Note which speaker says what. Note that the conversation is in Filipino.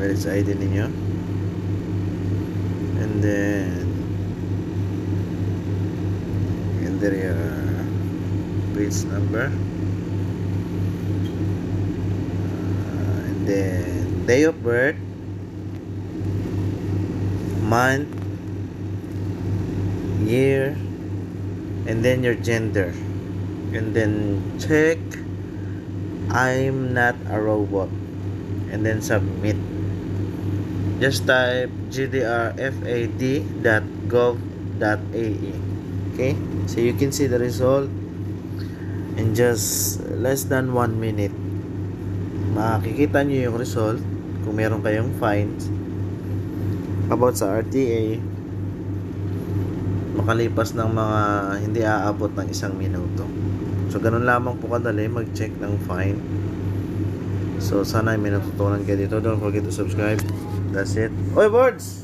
Speaker 1: Marriage ID ninyo. And then enter your page number. And then day of birth, month, year, and then your gender. And then check I'm not a robot, and then submit. Just type gdrfad.gov.ae. Okay, so you can see the result in just less than 1 minute. Makikita nyo yung result kung meron kayong fines about sa RTA makalipas ng mga hindi aabot ng 1 minuto. So ganun lamang po kadali mag-check ng fine. So sana ay may natutunan kayo dito. Don't forget to subscribe. That's it. Oy, birds!